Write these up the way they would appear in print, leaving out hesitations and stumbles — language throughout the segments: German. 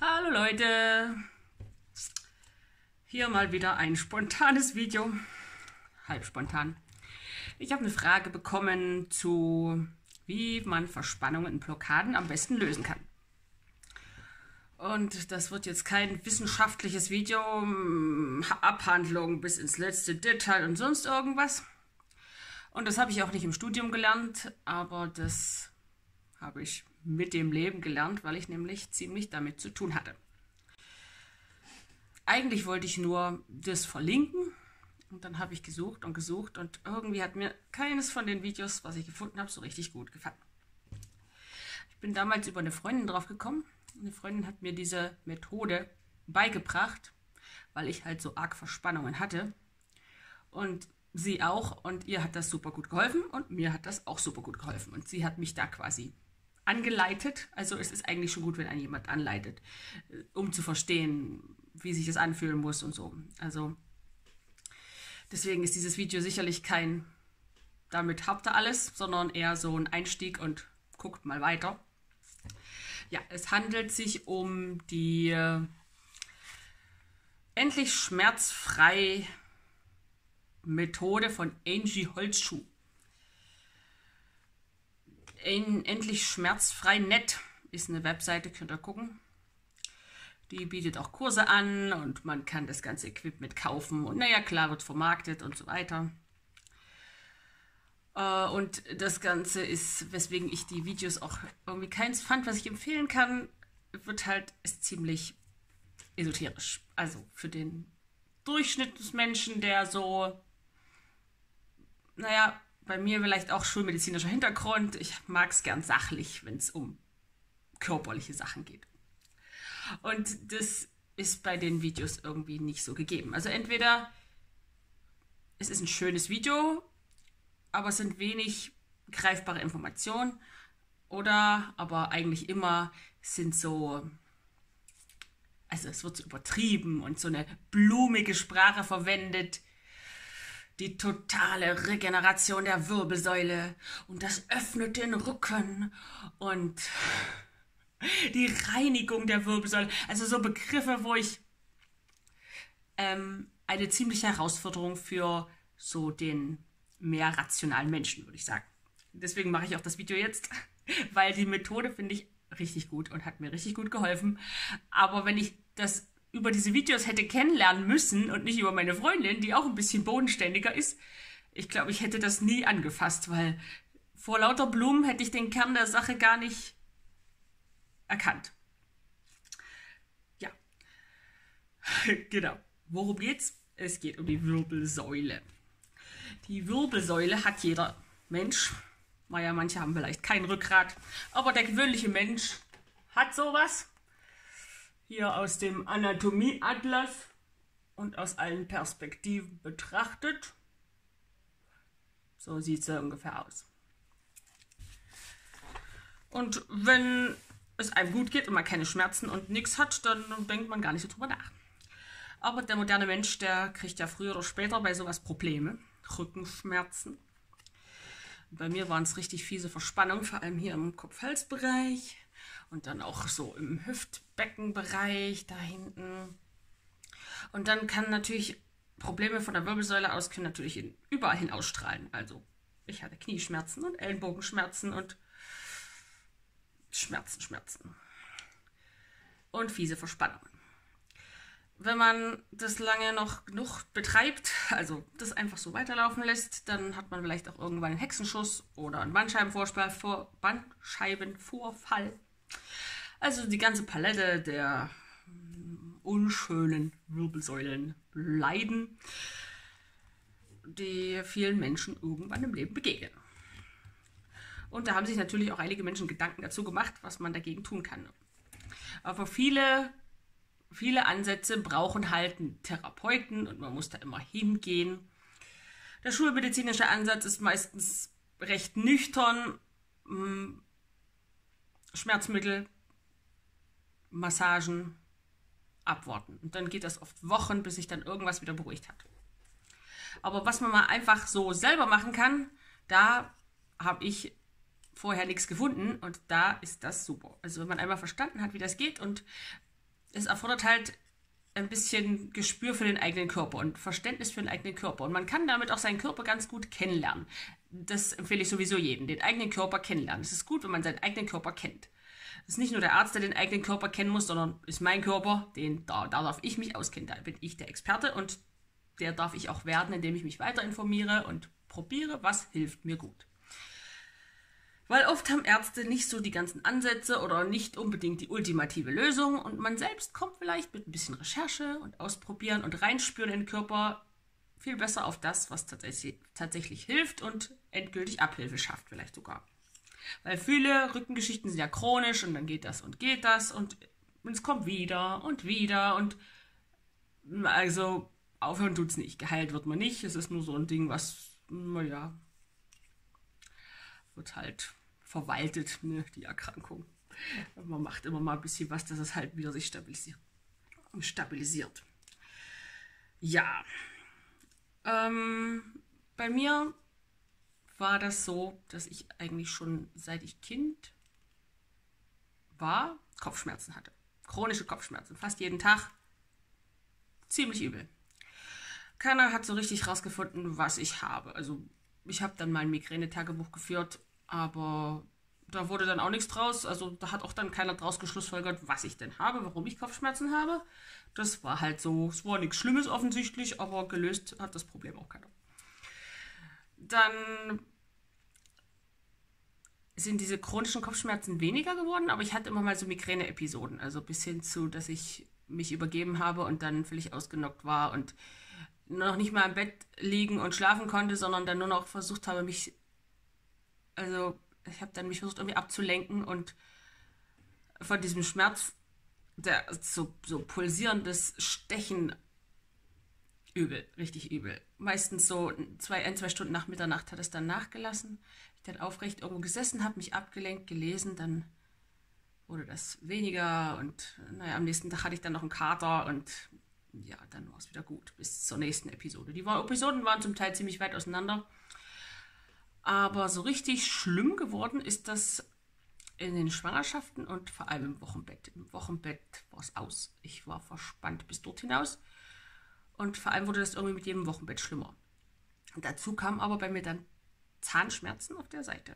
Hallo Leute, hier mal wieder ein spontanes Video, halb spontan. Ich habe eine Frage bekommen zu, wie man Verspannungen und Blockaden am besten lösen kann. Und das wird jetzt kein wissenschaftliches Video, Abhandlung bis ins letzte Detail und sonst irgendwas. Und das habe ich auch nicht im Studium gelernt, aber das habe ich mit dem Leben gelernt, weil ich nämlich ziemlich damit zu tun hatte. Eigentlich wollte ich nur das verlinken und dann habe ich gesucht und irgendwie hat mir keines von den Videos, was ich gefunden habe, so richtig gut gefallen. Ich bin damals über eine Freundin drauf gekommen. Eine Freundin hat mir diese Methode beigebracht, weil ich halt so arg Verspannungen hatte und sie auch, und ihr hat das super gut geholfen und mir hat das auch super gut geholfen und sie hat mich da quasi angeleitet. Also es ist eigentlich schon gut, wenn einen jemand anleitet, um zu verstehen, wie sich es anfühlen muss und so. Also deswegen ist dieses Video sicherlich kein damit habt ihr alles, sondern eher so ein Einstieg und guckt mal weiter. Ja, es handelt sich um die endlich schmerzfrei Methode von Angie Holzschuh. Endlich schmerzfrei net ist eine Webseite, könnt ihr gucken. Die bietet auch Kurse an und man kann das ganze Equipment kaufen und naja, klar, wird vermarktet und so weiter. Und das Ganze ist, weswegen ich die Videos auch irgendwie keins fand, was ich empfehlen kann, ist ziemlich esoterisch. Also für den Durchschnittsmenschen, der so, naja, bei mir vielleicht auch schulmedizinischer Hintergrund. Ich mag es gern sachlich, wenn es um körperliche Sachen geht. Und das ist bei den Videos irgendwie nicht so gegeben. Also entweder es ist ein schönes Video, aber es sind wenig greifbare Informationen, oder aber eigentlich immer sind so, also es wird so übertrieben und so eine blumige Sprache verwendet. Die totale Regeneration der Wirbelsäule und das öffnet den Rücken und die Reinigung der Wirbelsäule. Also so Begriffe, wo ich eine ziemliche Herausforderung für so den mehr rationalen Menschen, würde ich sagen. Deswegen mache ich auch das Video jetzt, weil die Methode finde ich richtig gut und hat mir richtig gut geholfen. Aber wenn ich das über diese Videos hätte kennenlernen müssen und nicht über meine Freundin, die auch ein bisschen bodenständiger ist, ich glaube, ich hätte das nie angefasst, weil vor lauter Blumen hätte ich den Kern der Sache gar nicht erkannt. Ja, genau. Worum geht's? Es geht um die Wirbelsäule. Die Wirbelsäule hat jeder Mensch. Naja, manche haben vielleicht kein Rückgrat, aber der gewöhnliche Mensch hat sowas. Hier aus dem Anatomieatlas und aus allen Perspektiven betrachtet. So sieht es ja ungefähr aus. Und wenn es einem gut geht und man keine Schmerzen und nichts hat, dann denkt man gar nicht so drüber nach. Aber der moderne Mensch, der kriegt ja früher oder später bei sowas Probleme. Rückenschmerzen. Bei mir waren es richtig fiese Verspannungen, vor allem hier im Kopf-Hals-Bereich. Und dann auch so im Hüftbeckenbereich da hinten. Und dann kann natürlich Probleme von der Wirbelsäule aus können natürlich überall hin ausstrahlen. Also ich hatte Knieschmerzen und Ellenbogenschmerzen und Schmerzen. Und fiese Verspannungen. Wenn man das lange noch genug betreibt, also das einfach so weiterlaufen lässt, dann hat man vielleicht auch irgendwann einen Hexenschuss oder einen Bandscheibenvorfall. Also die ganze Palette der unschönen Wirbelsäulen leiden, die vielen Menschen irgendwann im Leben begegnen. Und da haben sich natürlich auch einige Menschen Gedanken dazu gemacht, was man dagegen tun kann. Aber viele Ansätze brauchen halt einen Therapeuten und man muss da immer hingehen. Der schulmedizinische Ansatz ist meistens recht nüchtern. Schmerzmittel, Massagen, abwarten. Und dann geht das oft Wochen, bis sich dann irgendwas wieder beruhigt hat. Aber was man mal einfach so selber machen kann, da habe ich vorher nichts gefunden und da ist das super. Also wenn man einmal verstanden hat, wie das geht und es erfordert halt ein bisschen Gespür für den eigenen Körper und Verständnis für den eigenen Körper. Und man kann damit auch seinen Körper ganz gut kennenlernen. Das empfehle ich sowieso jedem, den eigenen Körper kennenlernen. Es ist gut, wenn man seinen eigenen Körper kennt. Es ist nicht nur der Arzt, der den eigenen Körper kennen muss, sondern ist mein Körper, da darf ich mich auskennen. Da bin ich der Experte und der darf ich auch werden, indem ich mich weiter informiere und probiere, was hilft mir gut. Weil oft haben Ärzte nicht so die ganzen Ansätze oder nicht unbedingt die ultimative Lösung und man selbst kommt vielleicht mit ein bisschen Recherche und Ausprobieren und Reinspüren in den Körper viel besser auf das, was tatsächlich hilft und endgültig Abhilfe schafft vielleicht sogar. Weil viele Rückengeschichten sind ja chronisch und dann geht das und es kommt wieder und also aufhören tut's nicht. Geheilt wird man nicht. Es ist nur so ein Ding, was, naja, wird halt verwaltet, ne, die Erkrankung. Man macht immer mal ein bisschen was, dass es halt wieder sich stabilisiert. Ja, bei mir war das so, dass ich eigentlich schon seit ich Kind war, Kopfschmerzen hatte. Chronische Kopfschmerzen, fast jeden Tag. Ziemlich übel. Keiner hat so richtig rausgefunden, was ich habe. Also ich habe dann mal ein Migräne-Tagebuch geführt, aber da wurde dann auch nichts draus. Also da hat auch dann keiner draus geschlussfolgert, was ich denn habe, warum ich Kopfschmerzen habe. Das war halt so, es war nichts Schlimmes offensichtlich, aber gelöst hat das Problem auch keiner. Dann sind diese chronischen Kopfschmerzen weniger geworden, aber ich hatte immer mal so Migräne-Episoden. Also bis hin zu, dass ich mich übergeben habe und dann völlig ausgenockt war und noch nicht mal im Bett liegen und schlafen konnte, sondern dann nur noch versucht habe, ich habe dann mich versucht irgendwie abzulenken und von diesem Schmerz, der so pulsierendes Stechen, übel, richtig übel. Meistens so ein, zwei Stunden nach Mitternacht hat es dann nachgelassen. Ich dann aufrecht irgendwo gesessen habe, mich abgelenkt, gelesen, dann wurde das weniger und naja, am nächsten Tag hatte ich dann noch einen Kater und ja, dann war es wieder gut bis zur nächsten Episode. Die Episoden waren zum Teil ziemlich weit auseinander, aber so richtig schlimm geworden ist das in den Schwangerschaften und vor allem im Wochenbett. Im Wochenbett war es aus. Ich war verspannt bis dort hinaus und vor allem wurde das irgendwie mit jedem Wochenbett schlimmer. Und dazu kamen aber bei mir dann Zahnschmerzen auf der Seite.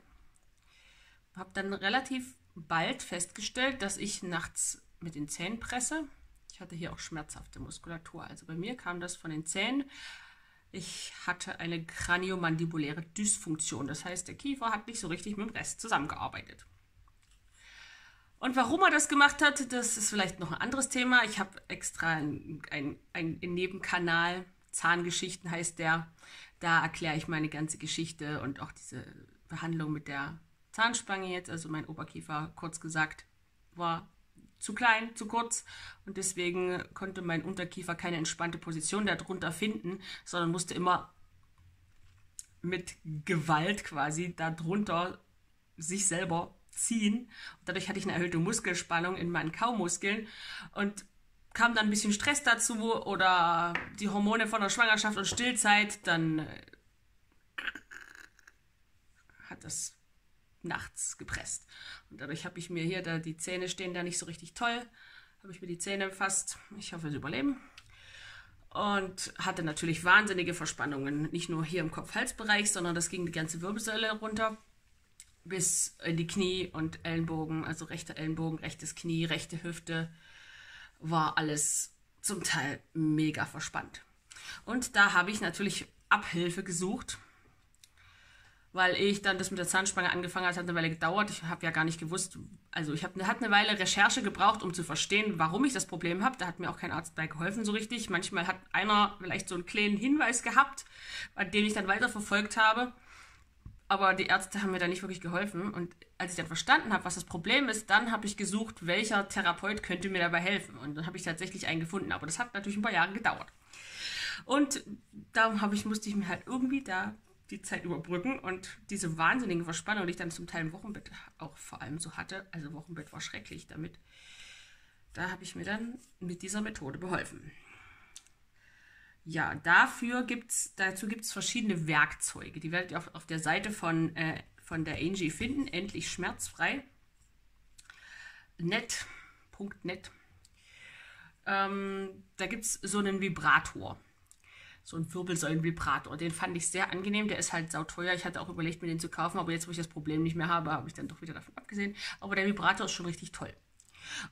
Habe dann relativ bald festgestellt, dass ich nachts mit den Zähnen presse. Ich hatte hier auch schmerzhafte Muskulatur. Also bei mir kam das von den Zähnen. Ich hatte eine kraniomandibuläre Dysfunktion. Das heißt, der Kiefer hat nicht so richtig mit dem Rest zusammengearbeitet. Und warum er das gemacht hat, das ist vielleicht noch ein anderes Thema. Ich habe extra einen Nebenkanal, Zahngeschichten heißt der. Da erkläre ich meine ganze Geschichte und auch diese Behandlung mit der Zahnspange jetzt. Also mein Oberkiefer, kurz gesagt, war zu klein, zu kurz und deswegen konnte mein Unterkiefer keine entspannte Position darunter finden, sondern musste immer mit Gewalt quasi darunter sich selber ziehen. Und dadurch hatte ich eine erhöhte Muskelspannung in meinen Kaumuskeln und kam dann ein bisschen Stress dazu oder die Hormone von der Schwangerschaft und Stillzeit, dann hat das nachts gepresst. Und dadurch habe ich mir hier, die Zähne stehen da nicht so richtig toll, habe ich mir die Zähne fast, ich hoffe, sie überleben. Und hatte natürlich wahnsinnige Verspannungen, nicht nur hier im Kopf-Hals-Bereich, sondern das ging die ganze Wirbelsäule runter bis in die Knie und Ellenbogen, also rechter Ellenbogen, rechtes Knie, rechte Hüfte, war alles zum Teil mega verspannt. Und da habe ich natürlich Abhilfe gesucht, weil ich dann das mit der Zahnspange angefangen habe. Es hat eine Weile gedauert. Ich habe ja gar nicht gewusst, also hat eine Weile Recherche gebraucht, um zu verstehen, warum ich das Problem habe. Da hat mir auch kein Arzt bei geholfen so richtig. Manchmal hat einer vielleicht so einen kleinen Hinweis gehabt, an dem ich dann weiter verfolgt habe. Aber die Ärzte haben mir da nicht wirklich geholfen. Und als ich dann verstanden habe, was das Problem ist, dann habe ich gesucht, welcher Therapeut könnte mir dabei helfen. Und dann habe ich tatsächlich einen gefunden. Aber das hat natürlich ein paar Jahre gedauert. Und da musste ich mir halt irgendwie da die Zeit überbrücken und diese wahnsinnige Verspannung, die ich dann zum Teil im Wochenbett auch vor allem so hatte, also Wochenbett war schrecklich damit, da habe ich mir dann mit dieser Methode beholfen. Ja, dazu gibt es verschiedene Werkzeuge, die werdet ihr auf der Seite von der Angie finden, endlich schmerzfrei, net.net. Da gibt es so einen Vibrator. So einen Wirbelsäulenvibrator. Den fand ich sehr angenehm. Der ist halt sauteuer. Ich hatte auch überlegt, mir den zu kaufen, aber jetzt, wo ich das Problem nicht mehr habe, habe ich dann doch wieder davon abgesehen. Aber der Vibrator ist schon richtig toll.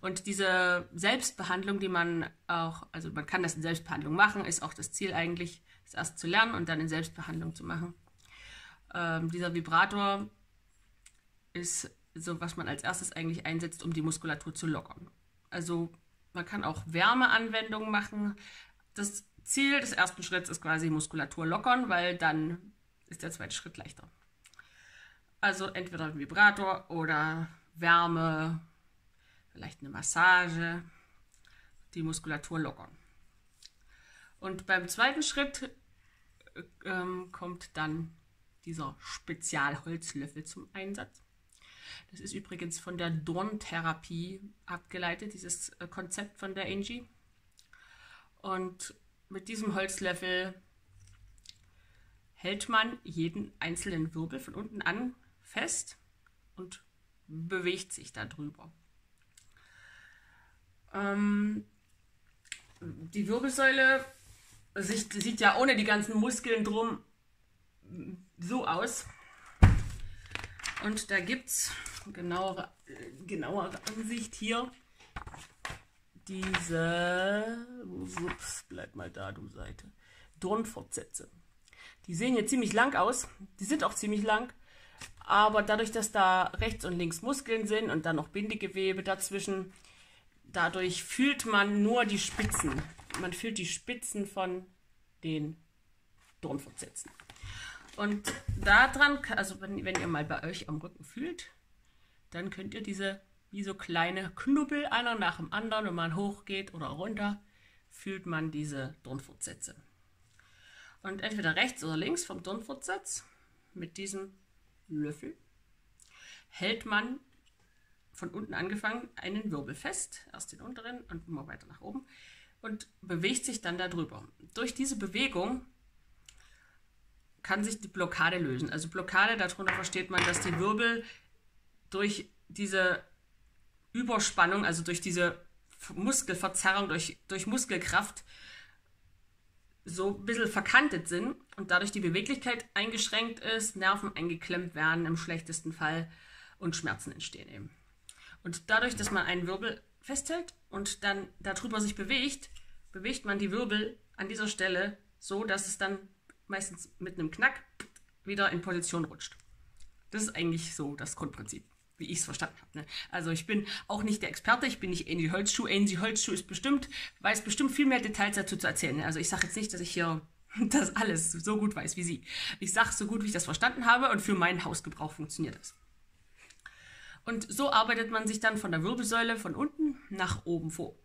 Und diese Selbstbehandlung, die man auch, also man kann das in Selbstbehandlung machen, ist auch das Ziel eigentlich, das erst zu lernen und dann in Selbstbehandlung zu machen. Dieser Vibrator ist so, was man als erstes eigentlich einsetzt, um die Muskulatur zu lockern. Also man kann auch Wärmeanwendungen machen. Das Ziel des ersten Schritts ist quasi Muskulatur lockern, weil dann ist der zweite Schritt leichter. Also entweder ein Vibrator oder Wärme, vielleicht eine Massage, die Muskulatur lockern. Und beim zweiten Schritt kommt dann dieser Spezialholzlöffel zum Einsatz. Das ist übrigens von der Dorntherapie abgeleitet, dieses Konzept von der Angie. Und mit diesem Holzlöffel hält man jeden einzelnen Wirbel von unten an fest und bewegt sich darüber. Die Wirbelsäule sieht ja ohne die ganzen Muskeln drum so aus. Und da gibt es genauere Ansicht hier. Diese, ups, bleib mal da, du Seite, Dornfortsätze. Die sehen hier ziemlich lang aus, die sind auch ziemlich lang, aber dadurch, dass da rechts und links Muskeln sind und dann noch Bindegewebe dazwischen, dadurch fühlt man nur die Spitzen. Man fühlt die Spitzen von den Dornfortsätzen. Und daran, also wenn ihr mal bei euch am Rücken fühlt, dann könnt ihr diese wie so kleine Knubbel, einer nach dem anderen, wenn man hochgeht oder runter, fühlt man diese Dornfortsätze. Und entweder rechts oder links vom Dornfortsatz mit diesem Löffel hält man von unten angefangen einen Wirbel fest, erst den unteren und immer weiter nach oben und bewegt sich dann darüber. Durch diese Bewegung kann sich die Blockade lösen. Also Blockade, darunter versteht man, dass die Wirbel durch diese Überspannung, also durch diese Muskelverzerrung, durch Muskelkraft so ein bisschen verkantet sind und dadurch die Beweglichkeit eingeschränkt ist, Nerven eingeklemmt werden im schlechtesten Fall und Schmerzen entstehen eben. Und dadurch, dass man einen Wirbel festhält und dann darüber sich bewegt, bewegt man die Wirbel an dieser Stelle so, dass es dann meistens mit einem Knack wieder in Position rutscht. Das ist eigentlich so das Grundprinzip, wie ich es verstanden habe. Ne? Also ich bin auch nicht der Experte, ich bin nicht Angie Holzschuh. Angie Holzschuh weiß bestimmt viel mehr Details dazu zu erzählen. Ne? Also ich sage jetzt nicht, dass ich hier das alles so gut weiß wie sie. Ich sage so gut, wie ich das verstanden habe und für meinen Hausgebrauch funktioniert das. Und so arbeitet man sich dann von der Wirbelsäule von unten nach oben vor.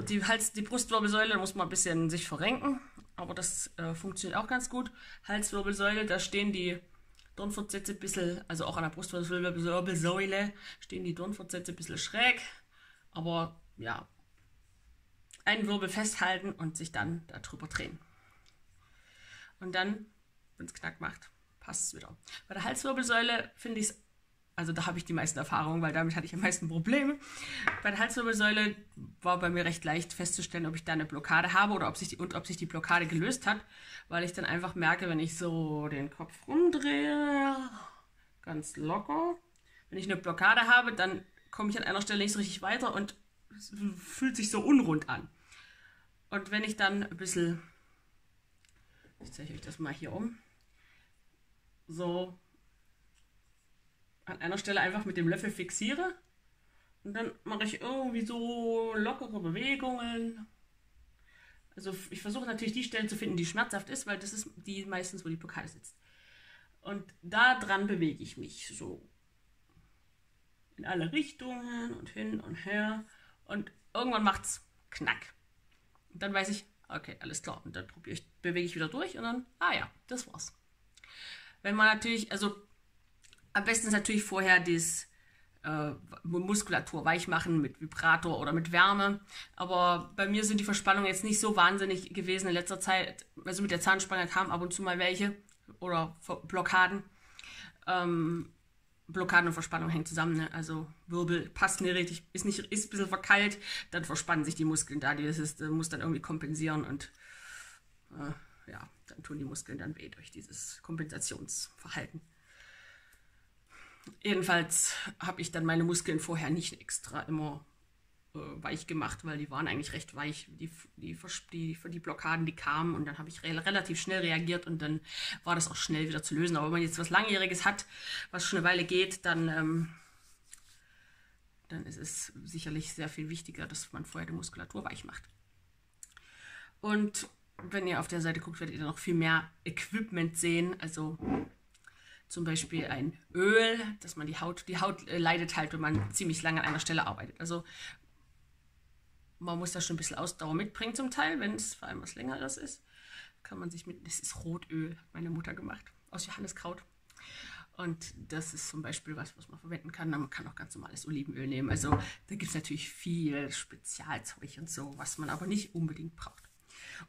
Die Brustwirbelsäule, da muss man ein bisschen sich verrenken, aber das funktioniert auch ganz gut. Halswirbelsäule, da stehen die Dornfortsätze ein bisschen, also auch an der Brustwirbelsäule stehen die Dornfortsätze ein bisschen schräg, aber ja, einen Wirbel festhalten und sich dann darüber drehen. Und dann, wenn es Knack macht, passt es wieder. Bei der Halswirbelsäule finde ich es, also da habe ich die meisten Erfahrungen, weil damit hatte ich am meisten Probleme. Bei der Halswirbelsäule war bei mir recht leicht festzustellen, ob ich da eine Blockade habe oder ob sich die Blockade gelöst hat, weil ich dann einfach merke, wenn ich so den Kopf rumdrehe, ganz locker, wenn ich eine Blockade habe, dann komme ich an einer Stelle nicht so richtig weiter und es fühlt sich so unrund an. Und wenn ich dann ein bisschen, ich zeige euch das mal hier um, so an einer Stelle einfach mit dem Löffel fixiere und dann mache ich irgendwie so lockere Bewegungen. Also ich versuche natürlich die Stellen zu finden, die schmerzhaft ist, weil das ist die meistens, wo die Blockade sitzt. Und da dran bewege ich mich so in alle Richtungen und hin und her und irgendwann macht es Knack. Und dann weiß ich, okay, alles klar. Und dann bewege ich wieder durch und dann, ja, das war's. Wenn man natürlich, also am besten ist natürlich vorher das Muskulatur weich machen mit Vibrator oder mit Wärme. Aber bei mir sind die Verspannungen jetzt nicht so wahnsinnig gewesen in letzter Zeit. Also mit der Zahnspange kamen ab und zu mal welche oder Blockaden. Blockaden und Verspannung hängen zusammen. Ne? Also Wirbel passt nicht richtig, ist ein bisschen verkeilt, dann verspannen sich die Muskeln da. Das muss dann irgendwie kompensieren und ja, dann tun die Muskeln dann weh durch dieses Kompensationsverhalten. Jedenfalls habe ich dann meine Muskeln vorher nicht extra immer weich gemacht, weil die waren eigentlich recht weich, die Blockaden, die kamen, und dann habe ich relativ schnell reagiert und dann war das auch schnell wieder zu lösen. Aber wenn man jetzt was Langjähriges hat, was schon eine Weile geht, dann ist es sicherlich sehr viel wichtiger, dass man vorher die Muskulatur weich macht. Und wenn ihr auf der Seite guckt, werdet ihr noch viel mehr Equipment sehen, also zum Beispiel ein Öl, dass man die Haut leidet halt, wenn man ziemlich lange an einer Stelle arbeitet. Also man muss da schon ein bisschen Ausdauer mitbringen zum Teil, wenn es vor allem was Längeres ist. Kann man sich das ist Rotöl, hat meine Mutter gemacht, aus Johanniskraut. Und das ist zum Beispiel was man verwenden kann. Man kann auch ganz normales Olivenöl nehmen. Also da gibt es natürlich viel Spezialzeug und so, was man aber nicht unbedingt braucht,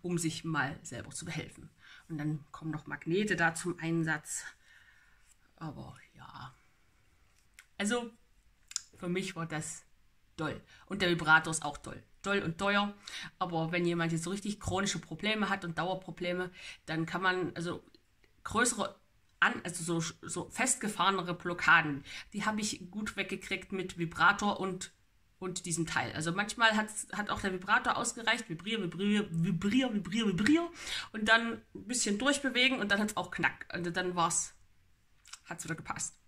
um sich mal selber zu behelfen. Und dann kommen noch Magnete da zum Einsatz. Aber ja, also für mich war das toll. Und der Vibrator ist auch toll. Toll und teuer. Aber wenn jemand jetzt so richtig chronische Probleme hat und Dauerprobleme, dann kann man, also größere, also so festgefahrenere Blockaden, die habe ich gut weggekriegt mit Vibrator und diesem Teil. Also manchmal hat auch der Vibrator ausgereicht, vibrier, und dann ein bisschen durchbewegen und dann hat es auch knack. Und dann hat es wieder gepasst.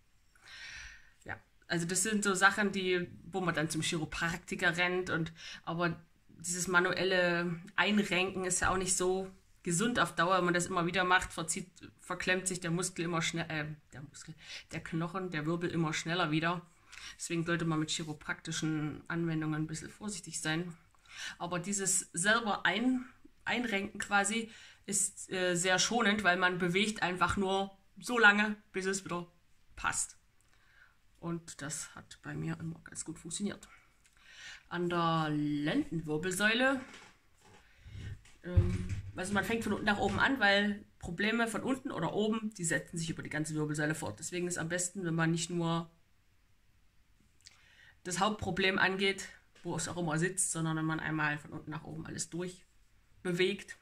Ja, also das sind so Sachen, wo man dann zum Chiropraktiker rennt, aber dieses manuelle Einrenken ist ja auch nicht so gesund auf Dauer. Wenn man das immer wieder macht, verklemmt sich der Muskel immer schnell, der Knochen, der Wirbel immer schneller wieder. Deswegen sollte man mit chiropraktischen Anwendungen ein bisschen vorsichtig sein. Aber dieses selber Einrenken quasi ist sehr schonend, weil man bewegt einfach nur so lange, bis es wieder passt. Und das hat bei mir immer ganz gut funktioniert. An der Lendenwirbelsäule, also man fängt von unten nach oben an, weil Probleme von unten oder oben, die setzen sich über die ganze Wirbelsäule fort. Deswegen ist es am besten, wenn man nicht nur das Hauptproblem angeht, wo es auch immer sitzt, sondern wenn man einmal von unten nach oben alles durchbewegt,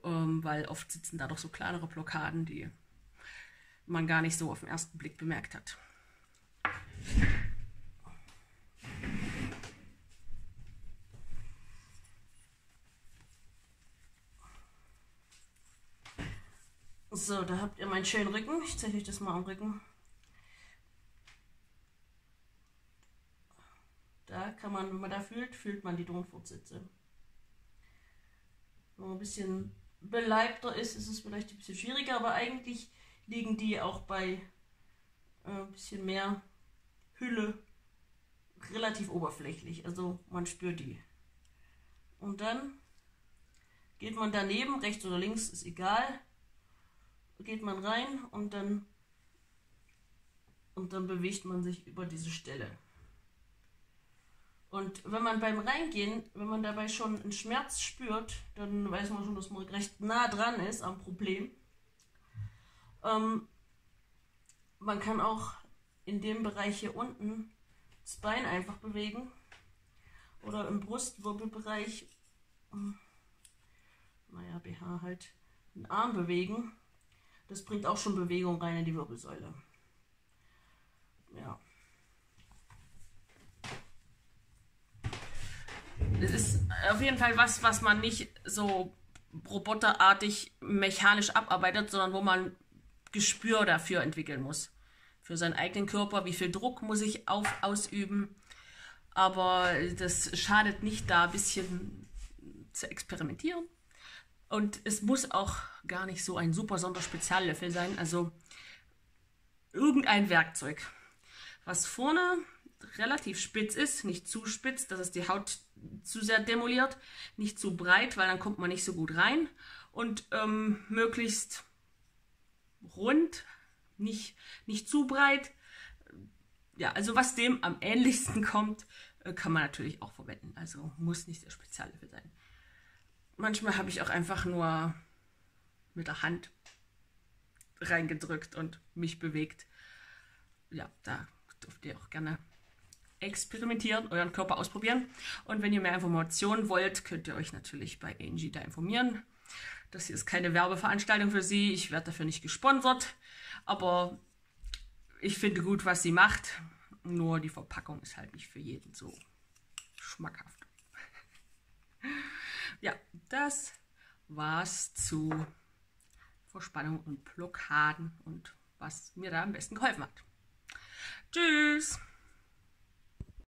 weil oft sitzen da doch so kleinere Blockaden, die man gar nicht so auf den ersten Blick bemerkt hat. So, da habt ihr meinen schönen Rücken. Ich zeige euch das mal am Rücken. Da kann man, wenn man da fühlt man die Tonfortsitze. Wenn man ein bisschen beleibter ist es vielleicht ein bisschen schwieriger, aber eigentlich liegen die auch bei ein bisschen mehr Hülle relativ oberflächlich. Also man spürt die. Und dann geht man daneben, rechts oder links, ist egal. Geht man rein und dann bewegt man sich über diese Stelle. Und wenn man beim Reingehen, wenn man dabei schon einen Schmerz spürt, dann weiß man schon, dass man recht nah dran ist am Problem. Man kann auch in dem Bereich hier unten das Bein einfach bewegen oder im Brustwirbelbereich, BH halt, den Arm bewegen. Das bringt auch schon Bewegung rein in die Wirbelsäule. Ja. Das ist auf jeden Fall was man nicht so roboterartig mechanisch abarbeitet, sondern wo man Gespür dafür entwickeln muss. Für seinen eigenen Körper, wie viel Druck muss ich ausüben. Aber das schadet nicht, da ein bisschen zu experimentieren. Und es muss auch gar nicht so ein super Sonderspeziallöffel sein. Also irgendein Werkzeug, was vorne relativ spitz ist, nicht zu spitz, dass es die Haut zu sehr demoliert, nicht zu breit, weil dann kommt man nicht so gut rein, und möglichst rund, nicht zu breit. Ja, also was dem am ähnlichsten kommt, kann man natürlich auch verwenden. Also muss nicht der Speziallöffel sein. Manchmal habe ich auch einfach nur mit der Hand reingedrückt und mich bewegt. ja, da dürft ihr auch gerne experimentieren, euren Körper ausprobieren. Und wenn ihr mehr Informationen wollt, könnt ihr euch natürlich bei Angie da informieren. Das hier ist keine Werbeveranstaltung für sie. Ich werde dafür nicht gesponsert. Aber ich finde gut, was sie macht. Nur die Verpackung ist halt nicht für jeden so schmackhaft. Ja, das war's zu Verspannung und Blockaden und was mir da am besten geholfen hat. Tschüss!